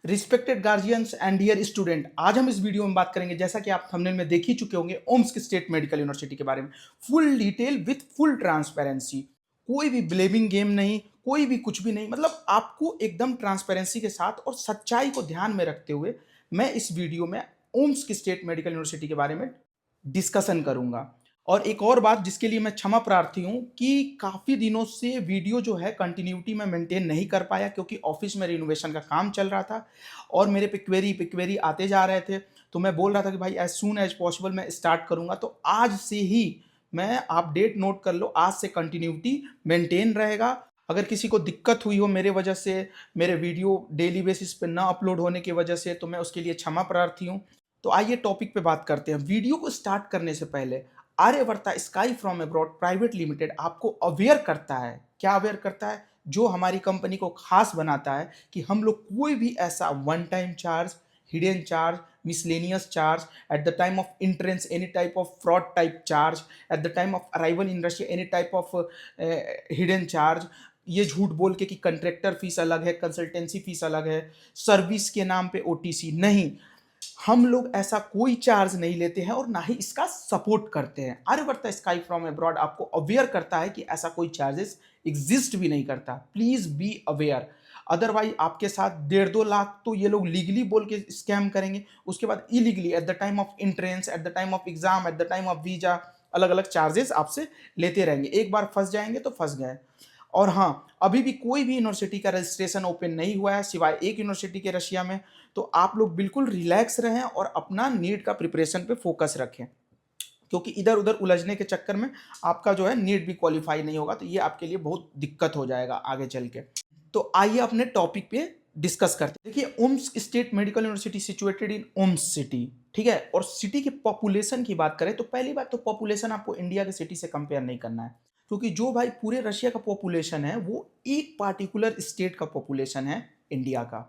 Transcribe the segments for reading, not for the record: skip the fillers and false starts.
Respected guardians and dear student, आज हम इस वीडियो में बात करेंगे, जैसा कि आप थंबनेल में देख ही चुके होंगे, ओम्स्क स्टेट मेडिकल यूनिवर्सिटी के बारे में। Full detail with full transparency, कोई भी ब्लेमिंग गेम नहीं, कोई भी कुछ भी नहीं, मतलब आपको एकदम ट्रांसपेरेंसी के साथ और सच्चाई को ध्यान में रखते हुए मैं इस वीडियो में ओम्स्क स्टेट मेडिकल यूनिवर्सिटी के बारे में डिस्कशन करूंगा। और एक और बात जिसके लिए मैं क्षमा प्रार्थी हूं कि काफ़ी दिनों से वीडियो जो है कंटिन्यूटी में मेंटेन नहीं कर पाया, क्योंकि ऑफिस में रिनोवेशन का काम चल रहा था और मेरे पे क्वेरी आते जा रहे थे। तो मैं बोल रहा था कि भाई एज सून एज पॉसिबल मैं स्टार्ट करूंगा। तो आज से ही मैं, आप डेट नोट कर लो, आज से कंटिन्यूटी मेंटेन रहेगा। अगर किसी को दिक्कत हुई हो मेरे वजह से, मेरे वीडियो डेली बेसिस पे ना अपलोड होने की वजह से, तो मैं उसके लिए क्षमा प्रार्थी हूँ। तो आइए टॉपिक पे बात करते हैं। वीडियो को स्टार्ट करने से पहले Aryavarta sky from abroad private limited आपको अवेयर करता है। क्या अवेयर करता है? जो हमारी कंपनी को खास बनाता है कि हम लोग कोई भी ऐसा one time charge, hidden charge, miscellaneous charge, at the time of entrance any type of fraud type charge, at the time of arrival in Russia any type of hidden charge, ये झूठ बोल के कि कंट्रैक्टर फीस अलग है, consultancy fees अलग है, service के नाम पे ओटीसी नहीं, हम लोग ऐसा कोई चार्ज नहीं लेते हैं और ना ही इसका सपोर्ट करते हैं। आर्यवर्ता स्काई फ्रॉम अब्रॉड आपको अवेयर करता है कि ऐसा कोई चार्जेस एग्जिस्ट भी नहीं करता। प्लीज बी अवेयर, अदरवाइज आपके साथ 1.5-2 लाख तो ये लोग लीगली बोल के स्कैम करेंगे, उसके बाद illegally at the time of entrance, at the time of exam, at the time of visa अलग अलग चार्जेस आपसे लेते रहेंगे। एक बार फंस जाएंगे तो फंस गए। और हाँ, अभी भी कोई भी यूनिवर्सिटी का रजिस्ट्रेशन ओपन नहीं हुआ है सिवाय एक यूनिवर्सिटी के रशिया में। तो आप लोग बिल्कुल रिलैक्स रहें और अपना नीट का प्रिपरेशन पे फोकस रखें, क्योंकि इधर उधर उलझने के चक्कर में आपका जो है नीट भी क्वालिफाई नहीं होगा, तो ये आपके लिए बहुत दिक्कत हो जाएगा आगे चल के। तो आइए अपने टॉपिक पे डिस्कस करते हैं। देखिए, Omsk state medical university situated in Omsk city, ठीक है। और सिटी के पॉपुलेशन की बात करें तो पहली बात तो पॉपुलेशन आपको इंडिया के सिटी से कंपेयर नहीं करना है, क्योंकि जो भाई पूरे रशिया का पॉपुलेशन है वो एक पार्टिकुलर स्टेट का पॉपुलेशन है इंडिया का।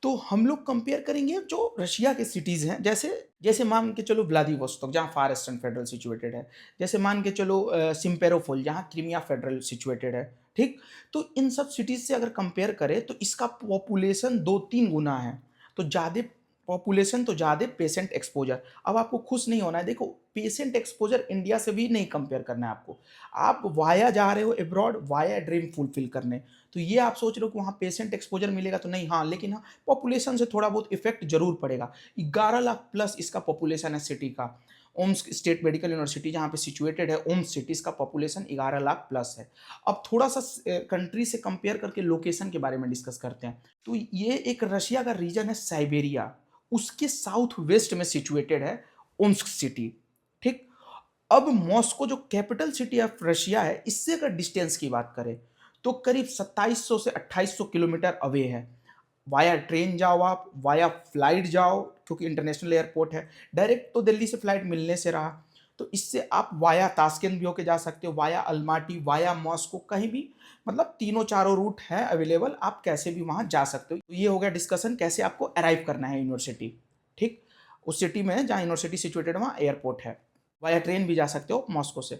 तो हम लोग कंपेयर करेंगे जो रशिया के सिटीज़ हैं, जैसे जैसे मान के चलो व्लादिवोस्तोक जहाँ फार ईस्टर्न फेडरल सिचुएटेड है, जैसे मान के चलो सिम्फेरोपोल जहाँ क्रीमिया फेडरल सिचुएटेड है, ठीक। तो इन सब सिटीज़ से अगर कंपेयर करें तो इसका पॉपुलेशन 2-3 गुना है। तो ज़्यादा पॉपुलेशन तो ज़्यादा पेशेंट एक्सपोजर। अब आपको खुश नहीं होना है, देखो पेशेंट एक्सपोजर इंडिया से भी नहीं कंपेयर करना है आपको। आप वाया जा रहे हो अब्रॉड, वाया ड्रीम फुलफिल करने, तो ये आप सोच रहे हो कि वहाँ पेशेंट एक्सपोजर मिलेगा तो नहीं, हाँ, लेकिन हाँ पॉपुलेशन से थोड़ा बहुत इफेक्ट जरूर पड़ेगा। 11 लाख प्लस इसका पॉपुलेशन है सिटी का। ओम्स्क स्टेट मेडिकल यूनिवर्सिटी जहाँ पे सिचुएटेड है, ओम्स्क सिटी, इसका पॉपुलेशन 11 लाख प्लस है। अब थोड़ा सा कंट्री से कंपेयर करके लोकेशन के बारे में डिस्कस करते हैं। तो ये एक रशिया का रीजन है साइबेरिया, उसके साउथ वेस्ट में सिचुएटेड है ओम्स्क सिटी, ठीक। अब मॉस्को जो कैपिटल सिटी ऑफ रशिया है, इससे अगर डिस्टेंस की बात करें तो करीब 2700 से 2800 किलोमीटर अवे है। वाया ट्रेन जाओ आप, वाया फ्लाइट जाओ, क्योंकि इंटरनेशनल एयरपोर्ट है। डायरेक्ट तो दिल्ली से फ्लाइट मिलने से रहा, तो इससे आप वाया ताशकेंत भी होके जा सकते हो, वाया अलमाटी, वाया मॉस्को, कहीं भी, मतलब तीनों चारों रूट है अवेलेबल, आप कैसे भी वहाँ जा सकते हो। तो ये हो गया डिस्कशन कैसे आपको अराइव करना है यूनिवर्सिटी, ठीक। उस सिटी में जहाँ यूनिवर्सिटी सिचुएटेड है वहाँ एयरपोर्ट है, वाया ट्रेन भी जा सकते हो मॉस्को से।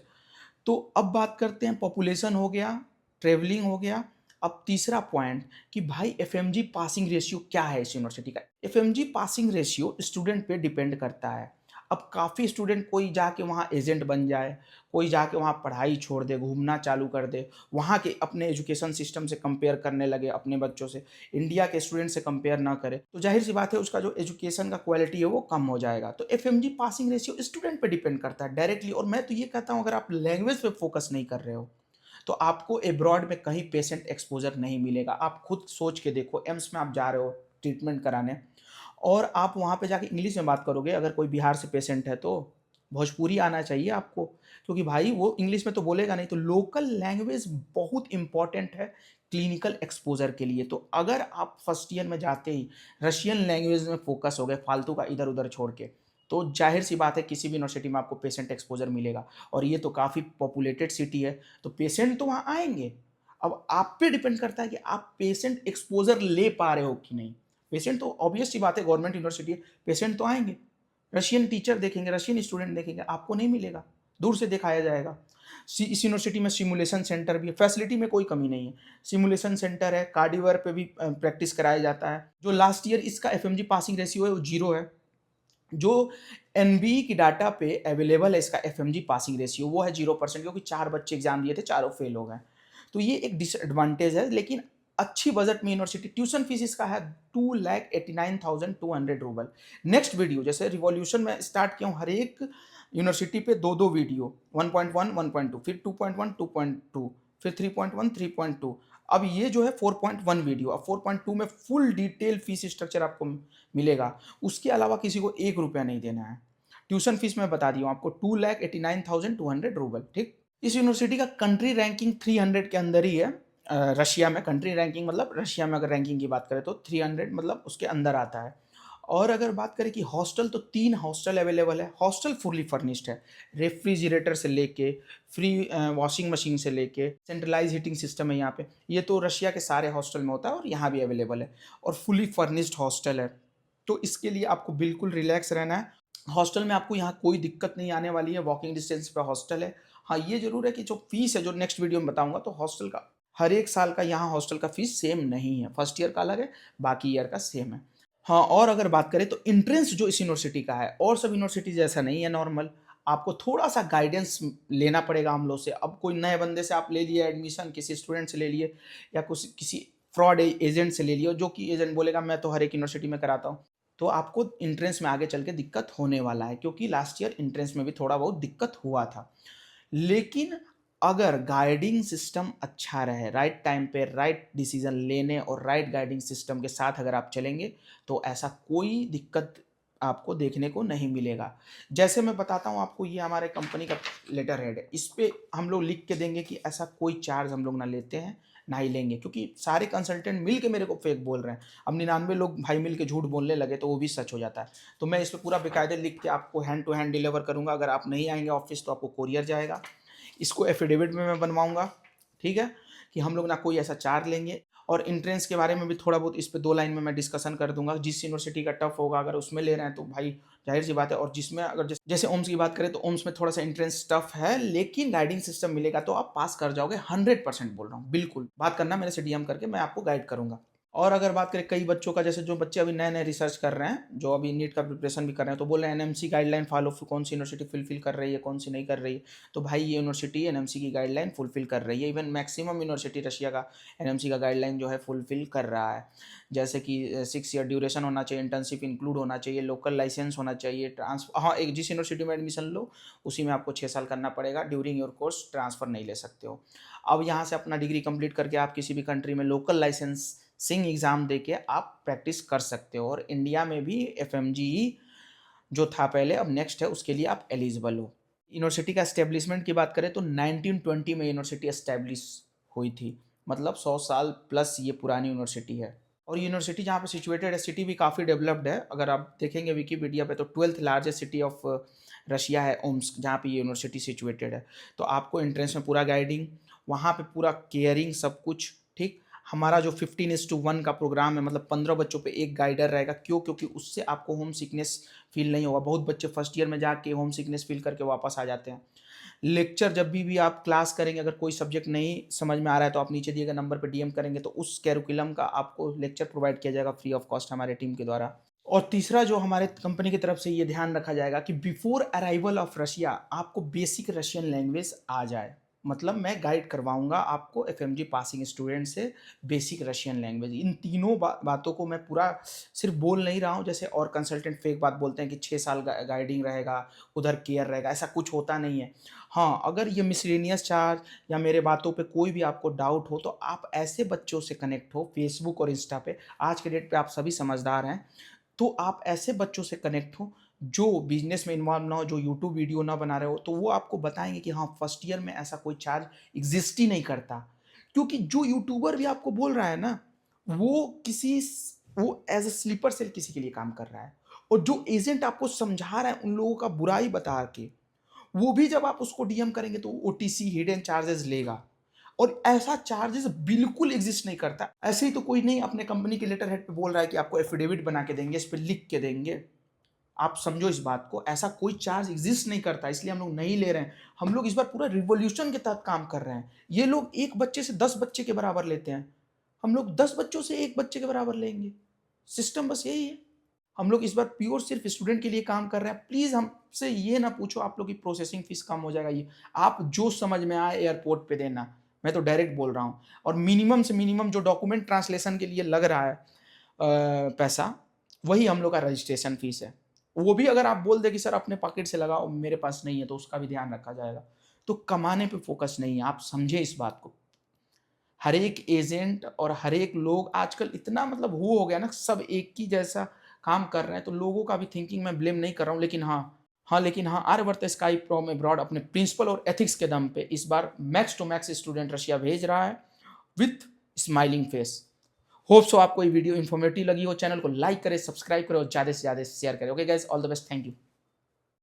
तो अब बात करते हैं, पॉपुलेशन हो गया, ट्रेवलिंग हो गया। अब तीसरा पॉइंट कि भाई एफएमजी पासिंग रेशियो क्या है इस यूनिवर्सिटी का। एफएमजी पासिंग रेशियो स्टूडेंट पे डिपेंड करता है। अब काफ़ी स्टूडेंट, कोई जाके वहाँ एजेंट बन जाए, कोई जाके वहाँ पढ़ाई छोड़ दे, घूमना चालू कर दे, वहाँ के अपने एजुकेशन सिस्टम से कंपेयर करने लगे अपने बच्चों से, इंडिया के स्टूडेंट से कंपेयर ना करे, तो जाहिर सी बात है उसका जो एजुकेशन का क्वालिटी है वो कम हो जाएगा। तो एफएमजी पासिंग रेशियो स्टूडेंट पे डिपेंड करता है डायरेक्टली। और मैं तो ये कहता हूँ, अगर आप लैंग्वेज पे फोकस नहीं कर रहे हो तो आपको एब्रॉड में कहीं पेशेंट एक्सपोजर नहीं मिलेगा। आप खुद सोच के देखो, एम्स में आप जा रहे हो ट्रीटमेंट कराने और आप वहाँ पे जाके इंग्लिश में बात करोगे, अगर कोई बिहार से पेशेंट है तो भोजपुरी आना चाहिए आपको, क्योंकि भाई वो इंग्लिश में तो बोलेगा नहीं। तो लोकल लैंग्वेज बहुत इंपॉर्टेंट है क्लिनिकल एक्सपोजर के लिए। तो अगर आप फर्स्ट ईयर में जाते ही रशियन लैंग्वेज में फोकस हो गए फालतू का इधर उधर छोड़ के, तो जाहिर सी बात है किसी भी यूनिवर्सिटी में आपको पेशेंट एक्सपोजर मिलेगा। और ये तो काफ़ी पॉपुलेटेड सिटी है, तो पेशेंट तो वहाँ आएंगे। अब आप पे डिपेंड करता है कि आप पेशेंट एक्सपोजर ले पा रहे हो कि नहीं। पेशेंट तो ऑब्वियस सी बात है, गवर्नमेंट यूनिवर्सिटी है, पेशेंट तो आएंगे। रशियन टीचर देखेंगे, रशियन स्टूडेंट देखेंगे, आपको नहीं मिलेगा, दूर से दिखाया जाएगा। इस यूनिवर्सिटी में सिमुलेशन सेंटर भी है, फैसिलिटी में कोई कमी नहीं है। सिमुलेशन सेंटर है, कार्डिवर पे भी प्रैक्टिस कराया जाता है। जो लास्ट ईयर इसका एफएमजी पासिंग रेशियो है वो 0 है। जो एनबीई की डाटा पे अवेलेबल है इसका एफएमजी पासिंग रेशियो वो है 0%, क्योंकि 4 बच्चे एग्जाम दिए थे, चारों फेल हो गए। तो ये एक डिसएडवांटेज है, लेकिन अच्छी बजट में यूनिवर्सिटी। ट्यूशन फीस इसका है 2,89,200 रूबल। नेक्स्ट वीडियो जैसे रिवॉल्यूशन में स्टार्ट किया हूँ, हर एक यूनिवर्सिटी पे 2-2 वीडियो, 1.1 1.2, फिर 2.1 2.2, फिर 3.1 3.2। अब ये जो है 4.1 वीडियो। अब 4.2 में फुल डिटेल फीस स्ट्रक्चर आपको मिलेगा। उसके अलावा किसी को 1 रुपया नहीं देना है। ट्यूशन फीस मैं बता दी हूँ आपको, 2,89,200 रूबल। ठीक, इस यूनिवर्सिटी का कंट्री रैंकिंग 300 के अंदर ही है। रशिया में कंट्री रैंकिंग मतलब रशिया में अगर रैंकिंग की बात करें तो 300 मतलब उसके अंदर आता है। और अगर बात करें कि हॉस्टल, तो 3 हॉस्टल अवेलेबल है। हॉस्टल फुली फर्निश्ड है, रेफ्रिजरेटर से लेके फ्री वॉशिंग मशीन से लेके सेंट्रलाइज हीटिंग सिस्टम है यहाँ पे। ये तो रशिया के सारे हॉस्टल में होता है और यहाँ भी अवेलेबल है, और फुली फर्निश्ड हॉस्टल है। तो इसके लिए आपको बिल्कुल रिलैक्स रहना है। हॉस्टल में आपको यहाँ कोई दिक्कत नहीं आने वाली है, वॉकिंग डिस्टेंस पे हॉस्टल है। हाँ, ये जरूर है कि जो फीस है, जो नेक्स्ट वीडियो में बताऊंगा, तो हॉस्टल का हर एक साल का यहाँ हॉस्टल का फीस सेम नहीं है। फर्स्ट ईयर का अलग है, बाकी ईयर का सेम है। हाँ, और अगर बात करें तो एंट्रेंस जो इस यूनिवर्सिटी का है और सब यूनिवर्सिटी जैसा नहीं है नॉर्मल। आपको थोड़ा सा गाइडेंस लेना पड़ेगा हम लोग से। अब कोई नए बंदे से आप ले लिए एडमिशन, किसी स्टूडेंट से ले लिए, या कुछ किसी फ्रॉड एजेंट से ले लिया, जो कि एजेंट बोलेगा मैं तो हर एक यूनिवर्सिटी में कराता हूँ, तो आपको इंट्रेंस में आगे चल के दिक्कत होने वाला है। क्योंकि लास्ट ईयर इंट्रेंस में भी थोड़ा बहुत दिक्कत हुआ था। लेकिन अगर गाइडिंग सिस्टम अच्छा रहे, राइट टाइम पे राइट डिसीजन लेने और राइट गाइडिंग सिस्टम के साथ अगर आप चलेंगे, तो ऐसा कोई दिक्कत आपको देखने को नहीं मिलेगा। जैसे मैं बताता हूँ आपको, ये हमारे कंपनी का लेटर हेड है, इस पे हम लोग लिख के देंगे कि ऐसा कोई चार्ज हम लोग ना लेते हैं, ना ही लेंगे। क्योंकि सारे कंसल्टेंट मिल के मेरे को फेक बोल रहे हैं। अब 99 लोग भाई मिल के झूठ बोलने लगे तो वो भी सच हो जाता है। तो मैं इस पर पूरा बेकायदे लिख के आपको हैंड टू हैंड डिलीवर करूंगा। अगर आप नहीं आएंगे ऑफिस तो आपको कोरियर जाएगा। इसको एफिडेविट में मैं बनवाऊंगा, ठीक है, कि हम लोग ना कोई ऐसा चार्ज लेंगे। और इंट्रेंस के बारे में भी थोड़ा बहुत इस पे 2 लाइन में मैं डिस्कशन कर दूंगा। जिस यूनिवर्सिटी का टफ होगा अगर उसमें ले रहे हैं तो भाई जाहिर सी बात है। और जिसमें अगर जैसे ओम्स की बात करें तो ओम्स में थोड़ा सा इंट्रेंस टफ है, लेकिन गाइडिंग सिस्टम मिलेगा तो आप पास कर जाओगे 100%। बोल रहा हूँ, बिल्कुल बात करना मेरे से डीएम करके, मैं आपको गाइड करूंगा। और अगर बात करें कई बच्चों का, जैसे जो बच्चे अभी नए नए रिसर्च कर रहे हैं, जो अभी नीट का प्रिपरेशन भी कर रहे हैं, तो बोल रहे हैं एनएमसी गाइडलाइन फॉलो, कौन सी यूनिवर्सिटी फुलफिल कर रही है, कौन सी नहीं कर रही है। तो भाई ये यूनिवर्सिटी एनएमसी की गाइडलाइन फुलफिल कर रही है। इवन मैक्सिमम यूनिवर्सिटी रशिया का एनएमसी का गाइडलाइन जो है फुलफिल कर रहा है। जैसे कि 6 ईयर ड्यूरेशन होना चाहिए, इंटर्नशिप इंक्लूड होना चाहिए, लोकल लाइसेंस होना चाहिए, ट्रांसफर, हाँ, एक जिस यूनिवर्सिटी में एडमिशन लो उसी में आपको 6 साल करना पड़ेगा। ड्यूरिंग योर कोर्स ट्रांसफर नहीं ले सकते हो। अब यहाँ से अपना डिग्री कंप्लीट करके आप किसी भी कंट्री में लोकल लाइसेंसिंग एग्ज़ाम दे के आप प्रैक्टिस कर सकते हो। और इंडिया में भी एफएमजीई जो था पहले, अब नेक्स्ट है, उसके लिए आप एलिजिबल हो। यूनिवर्सिटी का एस्टेब्लिशमेंट की बात करें तो 1920 में यूनिवर्सिटी एस्टेब्लिश हुई थी। मतलब 100 साल प्लस ये पुरानी यूनिवर्सिटी है। और यूनिवर्सिटी जहाँ पे सिचुएटेड है, सिटी भी काफ़ी डेवलप्ड है। अगर आप देखेंगे विकीपीडिया पे तो 12th largest city of Russia है ओम्स्क, जहाँ पे ये यूनिवर्सिटी सिचुएटेड है। तो आपको एंट्रेंस में पूरा गाइडिंग, वहाँ पे पूरा केयरिंग, सब कुछ ठीक। हमारा जो 15:1 का प्रोग्राम है, मतलब 15 बच्चों पे एक गाइडर रहेगा। क्यों? क्योंकि उससे आपको होम सिकनेस फील नहीं होगा। बहुत बच्चे फर्स्ट ईयर में जाके होम सिकनेस फील करके वापस आ जाते हैं। लेक्चर जब भी आप क्लास करेंगे, अगर कोई सब्जेक्ट नहीं समझ में आ रहा है तो आप नीचे दिए गए नंबर पर डीएम करेंगे, तो उस कैरिकुलम का आपको लेक्चर प्रोवाइड किया जाएगा फ्री ऑफ कॉस्ट हमारे टीम के द्वारा। और तीसरा जो हमारे कंपनी की तरफ से ये ध्यान रखा जाएगा कि बिफोर अराइवल ऑफ रशिया आपको बेसिक रशियन लैंग्वेज आ जाए। मतलब मैं गाइड करवाऊंगा आपको एफएमजी पासिंग स्टूडेंट से बेसिक रशियन लैंग्वेज। इन तीनों बातों को मैं पूरा सिर्फ बोल नहीं रहा हूँ, जैसे और कंसल्टेंट फेक बात बोलते हैं कि 6 साल गाइडिंग रहेगा, उधर केयर रहेगा। ऐसा कुछ होता नहीं है। हाँ, अगर ये मिसलेनियस चार्ज या मेरे बातों पे कोई भी आपको डाउट हो तो आप ऐसे बच्चों से कनेक्ट हो फेसबुक और इंस्टा पे। आज के डेट पे आप सभी समझदार हैं, तो आप ऐसे बच्चों से कनेक्ट हो जो बिजनेस में इन्वॉल्व ना हो, जो यूट्यूब वीडियो ना बना रहे हो, तो वो आपको बताएंगे कि हाँ, फर्स्ट ईयर में ऐसा कोई चार्ज एग्जिस्ट ही नहीं करता। क्योंकि जो यूट्यूबर भी आपको बोल रहा है ना, वो वो एज ए स्लीपर सेल किसी के लिए काम कर रहा है। और जो एजेंट आपको समझा रहा है उन लोगों का बुराई बता के, वो भी जब आप उसको डीएम करेंगे तो ओटीसी हिडन चार्जेस लेगा। और ऐसा चार्जेस बिल्कुल एग्जिस्ट नहीं करता। ऐसे ही तो कोई नहीं अपने कंपनी के लेटर हेड पे बोल रहा है कि आपको एफिडेविट बना के देंगे, इस पे लिख के देंगे। आप समझो इस बात को, ऐसा कोई चार्ज एग्जिस्ट नहीं करता, इसलिए हम लोग नहीं ले रहे हैं। हम लोग इस बार पूरा रिवॉल्यूशन के तहत काम कर रहे हैं। ये लोग एक बच्चे से 10 बच्चे के बराबर लेते हैं, हम लोग 10 बच्चों से एक बच्चे के बराबर लेंगे। सिस्टम बस यही है। हम लोग इस बार प्योर सिर्फ स्टूडेंट के लिए काम कर रहे हैं। प्लीज हमसे ये ना पूछो आप लोग की प्रोसेसिंग फीस कम हो जाएगा, ये आप जो समझ में आए एयरपोर्ट पे देना, मैं तो डायरेक्ट बोल रहा हूँ। और मिनिमम से मिनिमम जो डॉक्यूमेंट ट्रांसलेशन के लिए लग रहा है पैसा, वही हम लोग का रजिस्ट्रेशन फीस है। वो भी अगर आप बोल दे कि सर अपने पॉकेट से लगाओ, मेरे पास नहीं है, तो उसका भी ध्यान रखा जाएगा। तो कमाने पे फोकस नहीं है, आप समझे इस बात को। हर एक एजेंट और हर एक लोग आजकल इतना मतलब वो हो गया ना, सब एक ही जैसा काम कर रहे हैं, तो लोगों का भी थिंकिंग मैं ब्लेम नहीं कर रहा हूँ। लेकिन हाँ, आर्यवर्त स्काई प्रोम अब्रॉड अपने प्रिंसिपल और एथिक्स के दम पे इस बार max to max student Russia भेज रहा है with smiling face. Hope so आपको ये वीडियो इन्फॉर्मेटिव लगी हो। चैनल को लाइक करें, सब्सक्राइब करें और ज़्यादा से ज़्यादा शेयर करें। Okay guys, all the best, thank you.